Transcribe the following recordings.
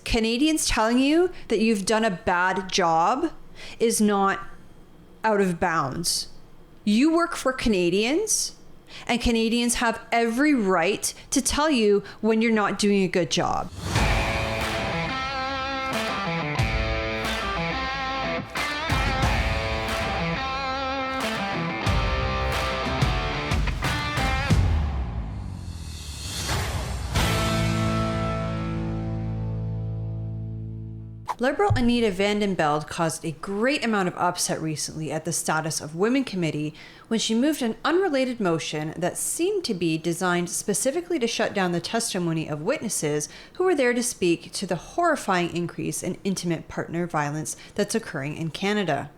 Canadians telling you that you've done a bad job is not out of bounds. You work for Canadians, and Canadians have every right to tell you when you're not doing a good job. Liberal Anita Vandenbeld caused a great amount of upset recently at the Status of Women Committee when she moved an unrelated motion that seemed to be designed specifically to shut down the testimony of witnesses who were there to speak to the horrifying increase in intimate partner violence that's occurring in Canada.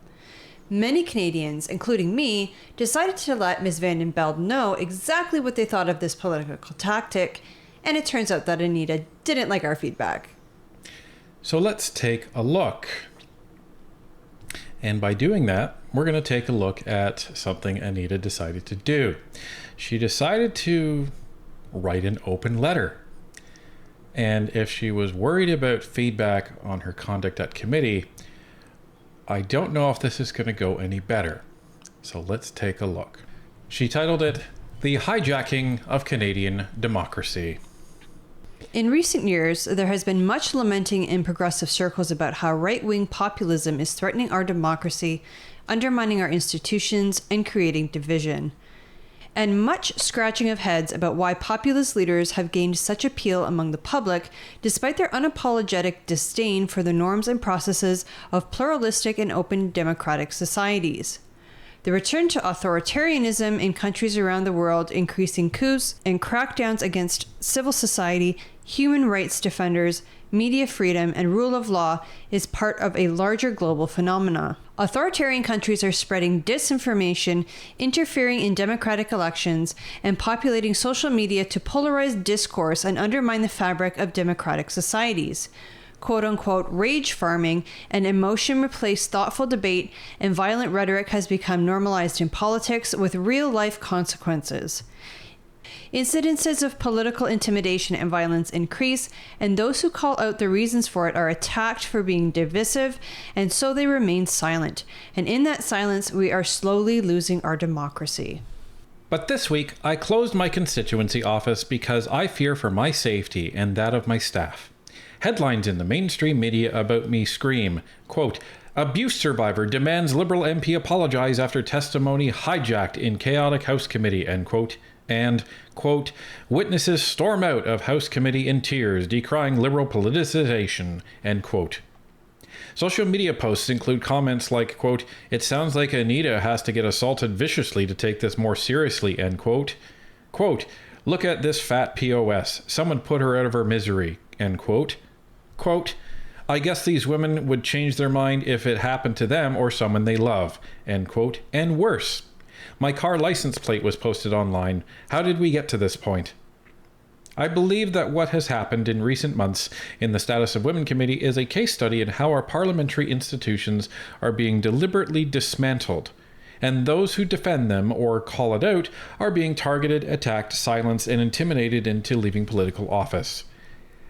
Many Canadians, including me, decided to let Ms. Vandenbeld know exactly what they thought of this political tactic, and it turns out that Anita didn't like our feedback. So let's take a look. And by doing that, we're going to take a look at something Anita decided to do. She decided to write an open letter. And if she was worried about feedback on her conduct at committee, I don't know if this is going to go any better. So let's take a look. She titled it, "The Hijacking of Canadian Democracy." In recent years, there has been much lamenting in progressive circles about how right-wing populism is threatening our democracy, undermining our institutions, and creating division. And much scratching of heads about why populist leaders have gained such appeal among the public, despite their unapologetic disdain for the norms and processes of pluralistic and open democratic societies. The return to authoritarianism in countries around the world, increasing coups and crackdowns against civil society, human rights defenders, media freedom, and rule of law is part of a larger global phenomena. Authoritarian countries are spreading disinformation, interfering in democratic elections, and populating social media to polarize discourse and undermine the fabric of democratic societies. Quote-unquote rage farming and emotion replaced thoughtful debate, and violent rhetoric has become normalized in politics with real-life consequences. Incidences of political intimidation and violence increase, and those who call out the reasons for it are attacked for being divisive, and so they remain silent. And in that silence, we are slowly losing our democracy. But this week, I closed my constituency office because I fear for my safety and that of my staff. Headlines in the mainstream media about me scream, quote, "Abuse survivor demands Liberal MP apologize after testimony hijacked in chaotic House committee," end quote, and, quote, "Witnesses storm out of House committee in tears, decrying Liberal politicization," end quote. Social media posts include comments like, quote, "It sounds like Anita has to get assaulted viciously to take this more seriously," end quote. Quote, "Look at this fat POS. Someone put her out of her misery," end quote. Quote, "I guess these women would change their mind if it happened to them or someone they love," end quote, and worse. "My car license plate was posted online. How did we get to this point?" I believe that what has happened in recent months in the Status of Women Committee is a case study in how our parliamentary institutions are being deliberately dismantled, and those who defend them or call it out are being targeted, attacked, silenced, and intimidated into leaving political office.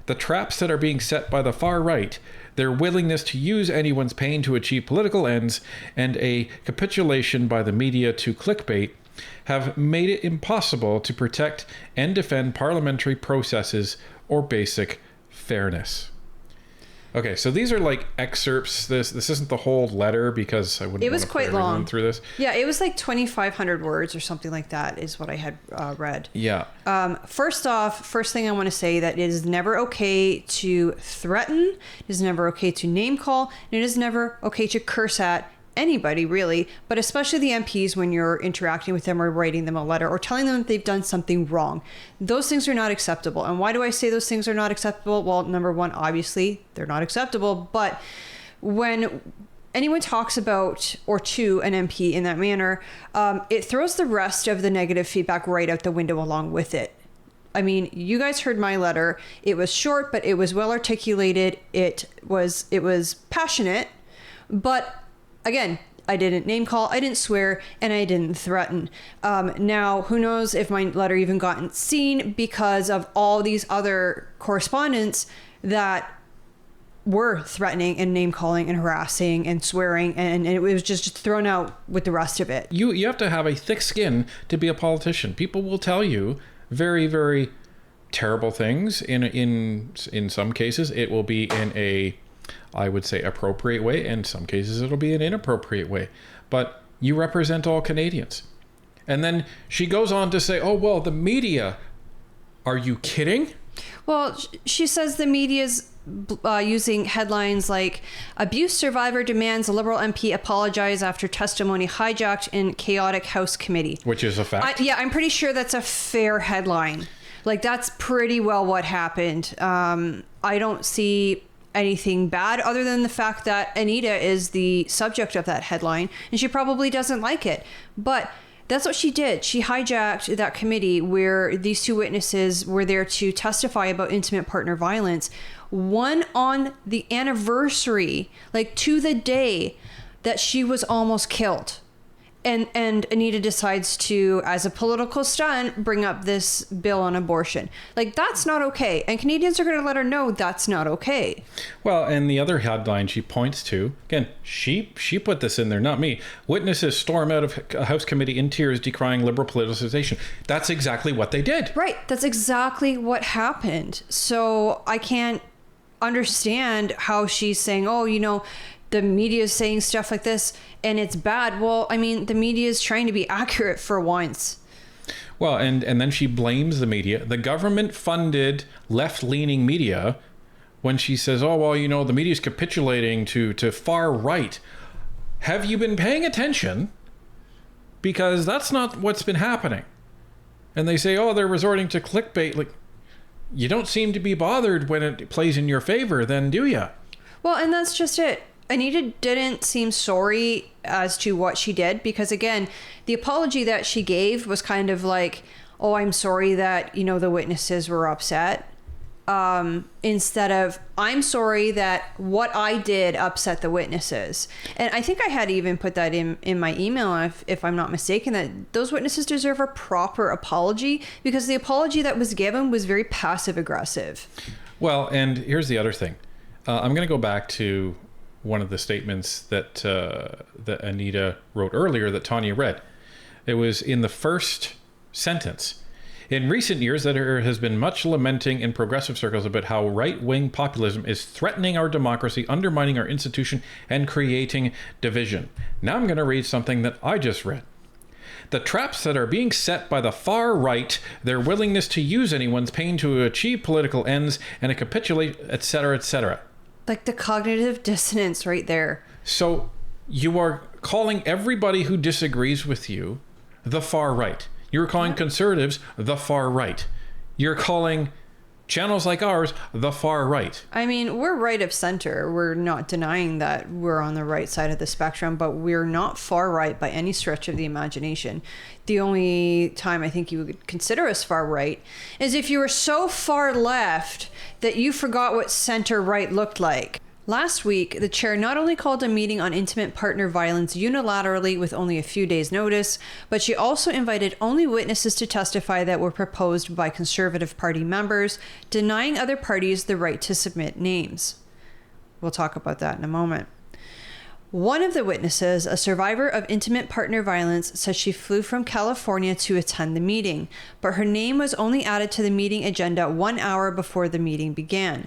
The traps that are being set by the far right, their willingness to use anyone's pain to achieve political ends, and a capitulation by the media to clickbait, have made it impossible to protect and defend parliamentary processes or basic fairness. Okay, so these are like excerpts. This isn't the whole letter because I wouldn't. It was quite long through this. Yeah, it was like 2,500 words or something like that is what I had read. Yeah. First thing I want to say that it is never okay to threaten. It is never okay to name call. And it is never okay to curse at anybody really, but especially the MPs when you're interacting with them or writing them a letter or telling them that they've done something wrong. Those things are not acceptable. And why do I say those things are not acceptable? Well, number one, obviously they're not acceptable, but when anyone talks about or to an MP in that manner, it throws the rest of the negative feedback right out the window along with it. I mean, you guys heard my letter. It was short, but it was well articulated. It was passionate, but again, I didn't name call, I didn't swear, and I didn't threaten. Now, who knows if my letter even gotten seen because of all these other correspondence that were threatening and name calling and harassing and swearing, and it was just thrown out with the rest of it. You have to have a thick skin to be a politician. People will tell you very, very terrible things. In some cases, it will be in a, I would say, appropriate way. In some cases, it'll be an inappropriate way. But you represent all Canadians. And then she goes on to say, oh, well, the media, are you kidding? Well, she says the media's using headlines like abuse survivor demands a Liberal MP apologize after testimony hijacked in chaotic House committee. Which is a fact. I'm pretty sure that's a fair headline. Like, that's pretty well what happened. I don't see anything bad other than the fact that Anita is the subject of that headline and she probably doesn't like it. But that's what she did. She hijacked that committee where these two witnesses were there to testify about intimate partner violence. One on the anniversary, like to the day that she was almost killed. And Anita decides to, as a political stunt, bring up this bill on abortion. Like, that's not okay. And Canadians are going to let her know that's not okay. Well, and the other headline she points to, again, she put this in there, not me. Witnesses storm out of a House committee in tears decrying Liberal politicization. That's exactly what they did. Right. That's exactly what happened. So I can't understand how she's saying, oh, the media is saying stuff like this and it's bad. Well, I mean, the media is trying to be accurate for once. Well, and then she blames the media, the government funded left-leaning media, when she says, oh, well, the media is capitulating to far right. Have you been paying attention? Because that's not what's been happening. And they say, oh, they're resorting to clickbait. Like, you don't seem to be bothered when it plays in your favor, then do you? Well, and that's just it. Anita didn't seem sorry as to what she did because, again, the apology that she gave was kind of like, oh, I'm sorry that, the witnesses were upset. Instead of, I'm sorry that what I did upset the witnesses. And I think I had even put that in my email, if I'm not mistaken, that those witnesses deserve a proper apology because the apology that was given was very passive aggressive. Well, and here's the other thing. I'm going to go back to one of the statements that Anita wrote earlier that Tanya read. It was in the first sentence. In recent years, there has been much lamenting in progressive circles about how right-wing populism is threatening our democracy, undermining our institution, and creating division. Now I'm going to read something that I just read. The traps that are being set by the far right, their willingness to use anyone's pain to achieve political ends, and to capitulate, etc., etc. Like the cognitive dissonance right there. So you are calling everybody who disagrees with you the far right. You're calling conservatives the far right. You're calling channels like ours the far right. I mean, we're right of center. We're not denying that we're on the right side of the spectrum, but we're not far right by any stretch of the imagination. The only time I think you would consider us far right is if you were so far left that you forgot what center right looked like. Last week, the chair not only called a meeting on intimate partner violence unilaterally with only a few days' notice, but she also invited only witnesses to testify that were proposed by Conservative Party members, denying other parties the right to submit names. We'll talk about that in a moment. One of the witnesses, a survivor of intimate partner violence, says she flew from California to attend the meeting, but her name was only added to the meeting agenda 1 hour before the meeting began.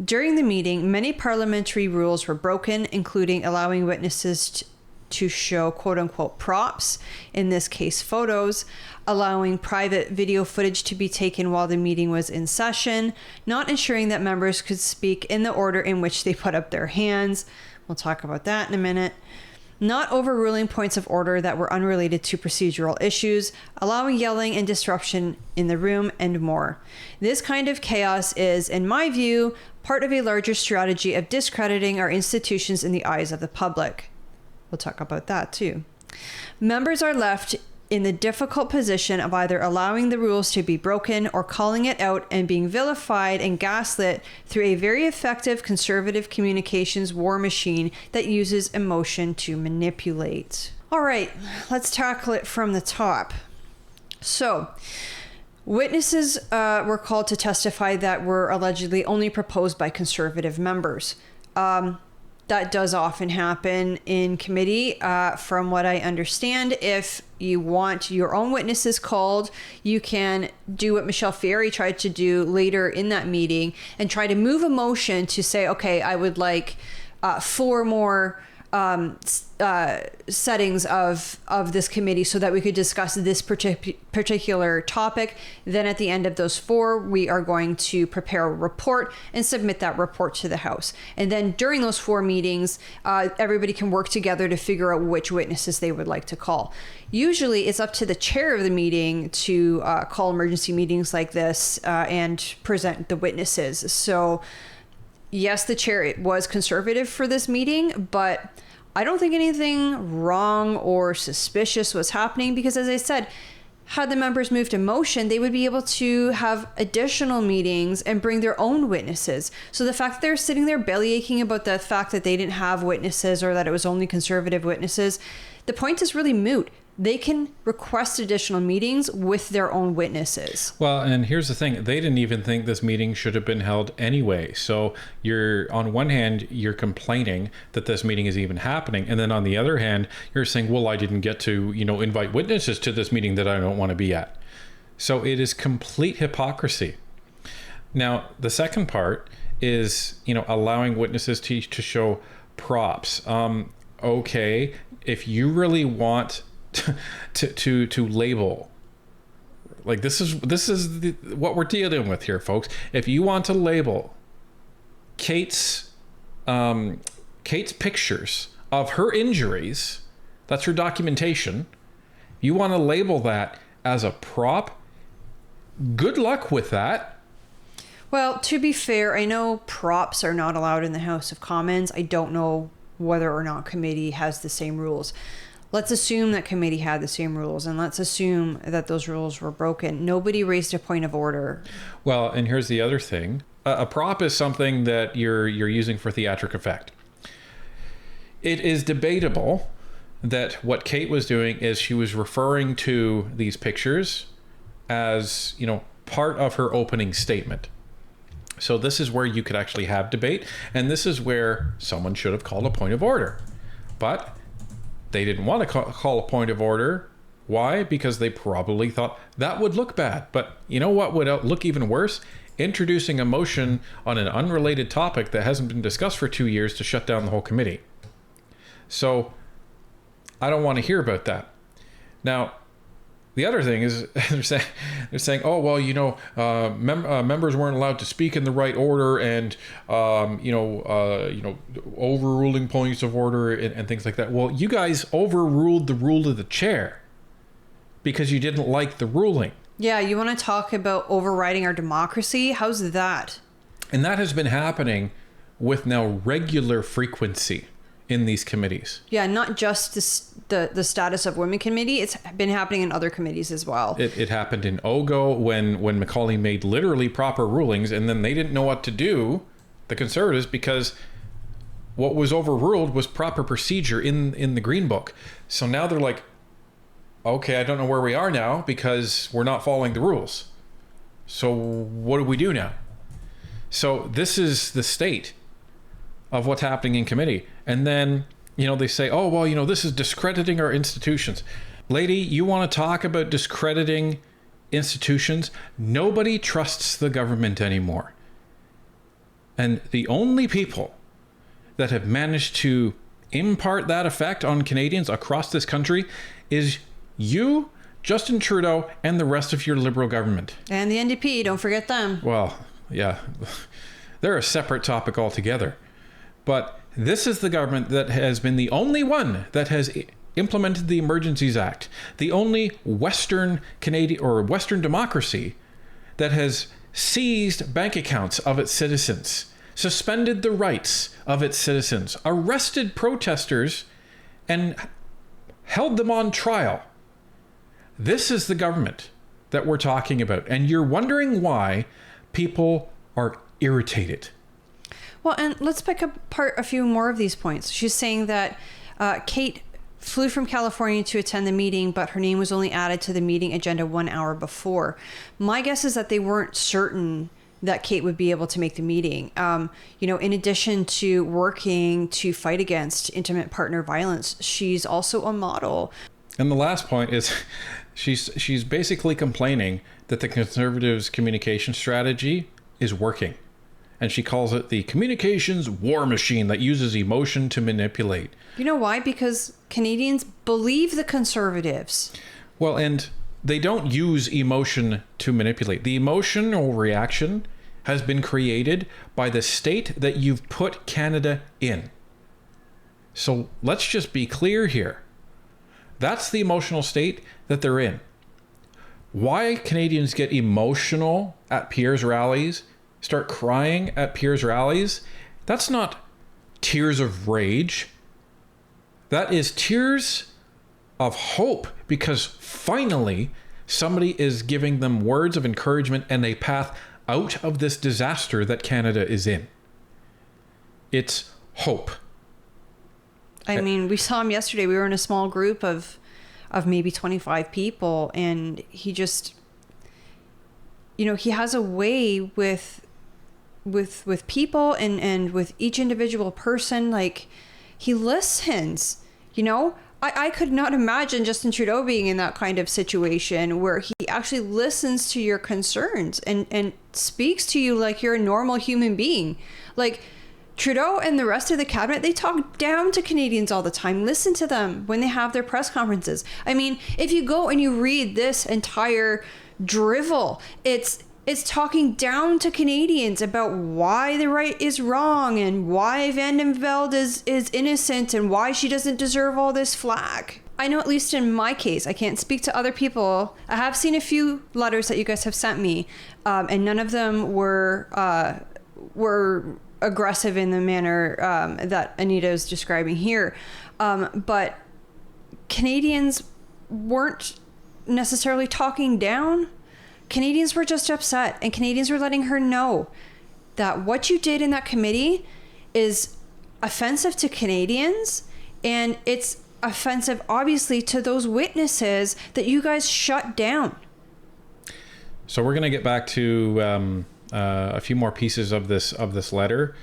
During the meeting, many parliamentary rules were broken, including allowing witnesses to show quote-unquote props, in this case photos, allowing private video footage to be taken while the meeting was in session, not ensuring that members could speak in the order in which they put up their hands. We'll talk about that in a minute. Not overruling points of order that were unrelated to procedural issues, allowing yelling and disruption in the room, and more. This kind of chaos is, in my view, part of a larger strategy of discrediting our institutions in the eyes of the public. We'll talk about that too. Members are left in the difficult position of either allowing the rules to be broken or calling it out and being vilified and gaslit through a very effective conservative communications war machine that uses emotion to manipulate. All right, let's tackle it from the top. So, Witnesses were called to testify that were allegedly only proposed by conservative members. That does often happen in committee. From what I understand, if you want your own witnesses called, you can do what Michelle Ferry tried to do later in that meeting and try to move a motion to say, okay, I would like 4 more settings of this committee so that we could discuss this particular topic. Then at the end of those 4, we are going to prepare a report and submit that report to the House. And then during those 4 meetings, everybody can work together to figure out which witnesses they would like to call. Usually it's up to the chair of the meeting to call emergency meetings like this and present the witnesses. So yes, the chair was conservative for this meeting, but I don't think anything wrong or suspicious was happening because, as I said, had the members moved to motion, they would be able to have additional meetings and bring their own witnesses. So the fact that they're sitting there belly aching about the fact that they didn't have witnesses or that it was only conservative witnesses, the point is really moot. They can request additional meetings with their own witnesses. Well, and here's the thing. They didn't even think this meeting should have been held anyway. So you're, on one hand, you're complaining that this meeting is even happening. And then on the other hand, you're saying, well, I didn't get to, invite witnesses to this meeting that I don't want to be at. So it is complete hypocrisy. Now, the second part is, allowing witnesses to show props. Okay, if you really want to label, like this is what we're dealing with here, folks. If you want to label Kate's pictures of her injuries, that's her documentation, you want to label that as a prop, good luck with that. Well, to be fair, I know props are not allowed in the House of Commons. I don't know whether or not committee has the same rules. Let's assume that committee had the same rules, and let's assume that those rules were broken. Nobody raised a point of order. Well, and here's the other thing. A prop is something that you're using for theatric effect. It is debatable that what Kate was doing is she was referring to these pictures as, part of her opening statement. So this is where you could actually have debate, and this is where someone should have called a point of order. But they didn't want to call a point of order. Why? Because they probably thought that would look bad. But you know what would look even worse? Introducing a motion on an unrelated topic that hasn't been discussed for 2 years to shut down the whole committee. So I don't want to hear about that. Now, the other thing is they're saying, oh, well, members weren't allowed to speak in the right order and, overruling points of order and things like that. Well, you guys overruled the rule of the chair because you didn't like the ruling. Yeah, you want to talk about overriding our democracy? How's that? And that has been happening with now regular frequency in these committees. Yeah, not just the status of women committee. It's been happening in other committees as well. It happened in OGO when Macaulay made literally proper rulings, and then they didn't know what to do, the Conservatives, because what was overruled was proper procedure in the Green Book. So now they're like, okay, I don't know where we are now because we're not following the rules. So what do we do now? So this is the state of what's happening in committee. And then, they say, oh, well, this is discrediting our institutions. Lady, you want to talk about discrediting institutions? Nobody trusts the government anymore. And the only people that have managed to impart that effect on Canadians across this country is you, Justin Trudeau, and the rest of your Liberal government. And the NDP, don't forget them. Well, yeah, they're a separate topic altogether. But this is the government that has been the only one that has implemented the Emergencies Act, the only Western Canadian or Western democracy that has seized bank accounts of its citizens, suspended the rights of its citizens, arrested protesters, and held them on trial. This is the government that we're talking about. And you're wondering why people are irritated. Well, and let's pick apart a few more of these points. She's saying that Kate flew from California to attend the meeting, but her name was only added to the meeting agenda 1 hour before. My guess is that they weren't certain that Kate would be able to make the meeting. In addition to working to fight against intimate partner violence, she's also a model. And the last point is she's basically complaining that the Conservatives' communication strategy is working. And she calls it the communications war machine that uses emotion to manipulate. You know why? Because Canadians believe the Conservatives. Well, and they don't use emotion to manipulate. The emotional reaction has been created by the state that you've put Canada in. So let's just be clear here. That's the emotional state that they're in. Why Canadians get emotional at peers' rallies, start crying at peers' rallies, that's not tears of rage. That is tears of hope, because finally somebody is giving them words of encouragement and a path out of this disaster that Canada is in. It's hope. I mean, we saw him yesterday. We were in a small group of maybe 25 people, and he just, he has a way with people and with each individual person. Like, he listens. I could not imagine Justin Trudeau being in that kind of situation where he actually listens to your concerns and speaks to you like you're a normal human being. Like, Trudeau and the rest of the cabinet, they talk down to Canadians all the time. Listen to them when they have their press conferences. I mean, if you go and you read this entire drivel, it's talking down to Canadians about why the right is wrong and why Van den Velde is innocent and why she doesn't deserve all this flack. I know, at least in my case, I can't speak to other people. I have seen a few letters that you guys have sent me, and none of them were aggressive in the manner that Anita is describing here. But Canadians weren't necessarily talking down. Canadians were just upset, and Canadians were letting her know that what you did in that committee is offensive to Canadians, and it's offensive, obviously, to those witnesses that you guys shut down. So we're going to get back to a few more pieces of this letter,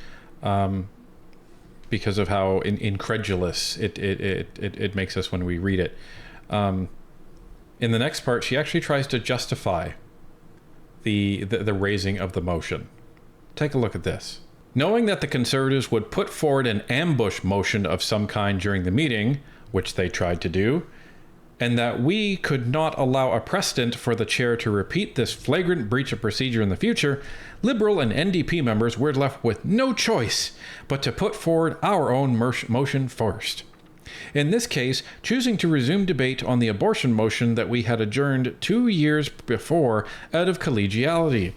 because of how incredulous it makes us when we read it. In the next part, she actually tries to justify the raising of the motion. Take a look at this. Knowing that the Conservatives would put forward an ambush motion of some kind during the meeting, which they tried to do, and that we could not allow a precedent for the chair to repeat this flagrant breach of procedure in the future, Liberal and NDP members were left with no choice but to put forward our own motion first. In this case, choosing to resume debate on the abortion motion that we had adjourned 2 years before out of collegiality.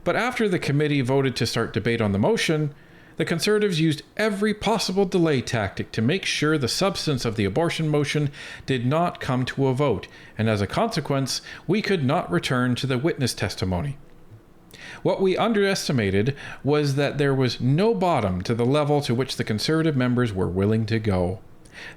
But after the committee voted to start debate on the motion, the Conservatives used every possible delay tactic to make sure the substance of the abortion motion did not come to a vote, and as a consequence, we could not return to the witness testimony. What we underestimated was that there was no bottom to the level to which the Conservative members were willing to go.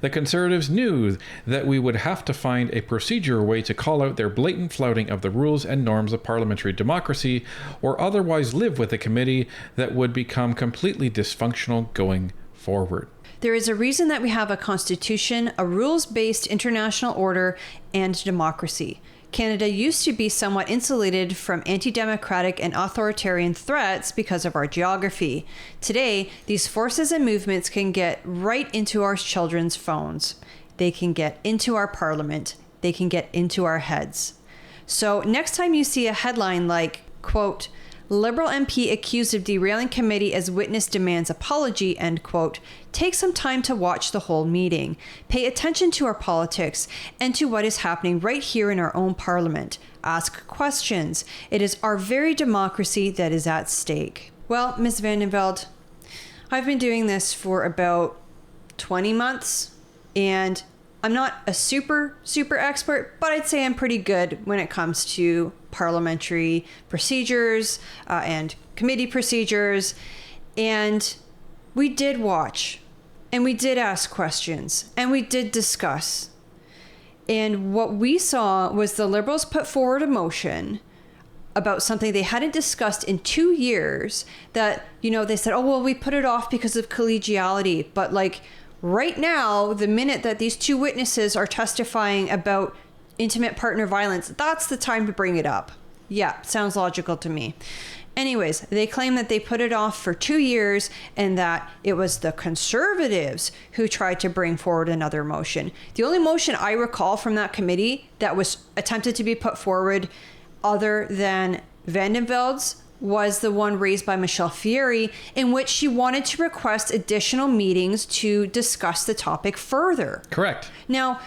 The Conservatives knew that we would have to find a procedural way to call out their blatant flouting of the rules and norms of parliamentary democracy, or otherwise live with a committee that would become completely dysfunctional going forward. There is a reason that we have a constitution, a rules-based international order, and democracy. Canada used to be somewhat insulated from anti-democratic and authoritarian threats because of our geography. Today, these forces and movements can get right into our children's phones. They can get into our parliament. They can get into our heads. So next time you see a headline like, quote, Liberal MP accused of derailing committee as witness demands apology, end quote, take some time to watch the whole meeting. Pay attention to our politics and to what is happening right here in our own parliament. Ask questions. It is our very democracy that is at stake. Well, Ms. Van den Velde, I've been doing this for about 20 months, and I'm not a super expert, but I'd say I'm pretty good when it comes to parliamentary procedures and committee procedures. And we did watch And we did ask questions and we did discuss. And what we saw was the Liberals put forward a motion about something they hadn't discussed in 2 years that, they said, oh, well, we put it off because of collegiality. But like right now, the minute that these two witnesses are testifying about intimate partner violence, that's the time to bring it up. Yeah, sounds logical to me. Anyways, they claim that they put it off for 2 years and that it was the Conservatives who tried to bring forward another motion. The only motion I recall from that committee that was attempted to be put forward other than Vandenveld's was the one raised by Michelle Fieri, in which she wanted to request additional meetings to discuss the topic further. Correct. Now,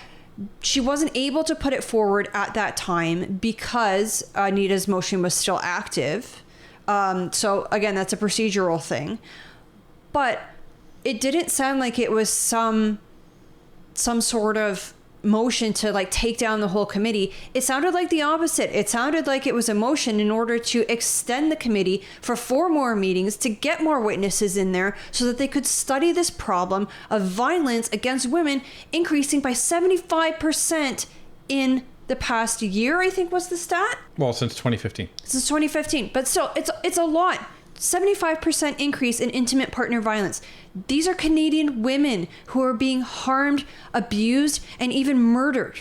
she wasn't able to put it forward at that time because Anita's motion was still active. So again, that's a procedural thing, but it didn't sound like it was some sort of motion to like take down the whole committee. It sounded like the opposite. It sounded like it was a motion in order to extend the committee for 4 more meetings to get more witnesses in there so that they could study this problem of violence against women increasing by 75% in the past year, I think was the stat. Well, since 2015. Since 2015. But still, it's a lot. 75% increase in intimate partner violence. These are Canadian women who are being harmed, abused, and even murdered.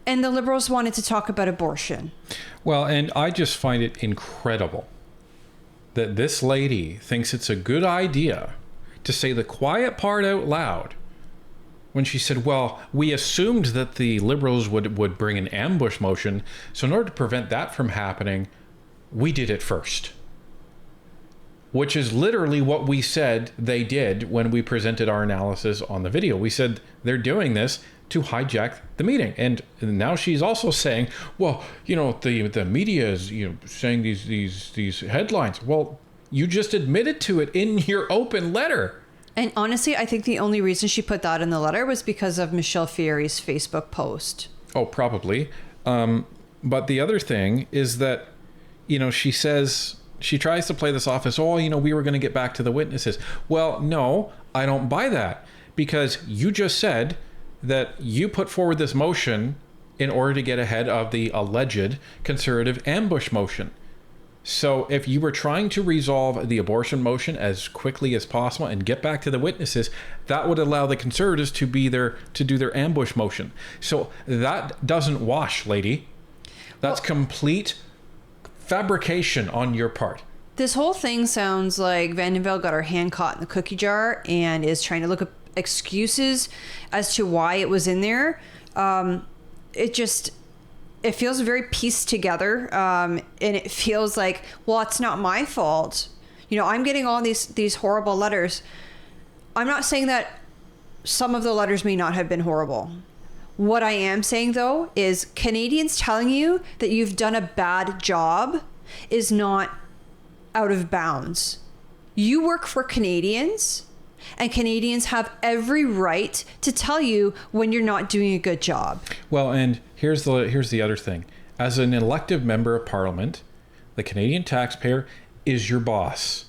And the Liberals wanted to talk about abortion. Well, and I just find it incredible that this lady thinks it's a good idea to say the quiet part out loud when she said, well, we assumed that the Liberals would bring an ambush motion, so in order to prevent that from happening, we did it first. Which is literally what we said they did when we presented our analysis on the video. We said they're doing this to hijack the meeting. And now she's also saying, well, the media is saying these headlines. Well, you just admitted to it in your open letter. And honestly, I think the only reason she put that in the letter was because of Michelle Fieri's Facebook post. Oh, probably. But the other thing is that, she says, she tries to play this off as, we were going to get back to the witnesses. Well, no, I don't buy that, because you just said that you put forward this motion in order to get ahead of the alleged Conservative ambush motion. So if you were trying to resolve the abortion motion as quickly as possible and get back to the witnesses, that would allow the Conservatives to do their ambush motion. So that doesn't wash, lady. That's complete fabrication on your part. This whole thing sounds like Vandenveld got her hand caught in the cookie jar and is trying to look up excuses as to why it was in there. It feels very pieced together, and it feels like, well, it's not my fault. I'm getting all these horrible letters. I'm not saying that some of the letters may not have been horrible. What I am saying, though, is Canadians telling you that you've done a bad job is not out of bounds. You work for Canadians, and Canadians have every right to tell you when you're not doing a good job. Well, and here's the other thing. As an elective member of Parliament, the Canadian taxpayer is your boss.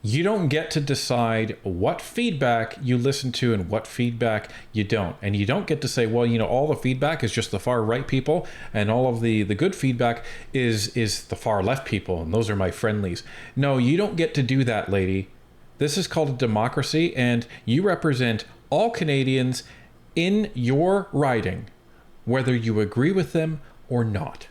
You don't get to decide what feedback you listen to and what feedback you don't. And you don't get to say, well, all the feedback is just the far right people and all of the good feedback is the far left people, and those are my friendlies. No, you don't get to do that, lady. This is called a democracy, and you represent all Canadians in your riding, whether you agree with them or not.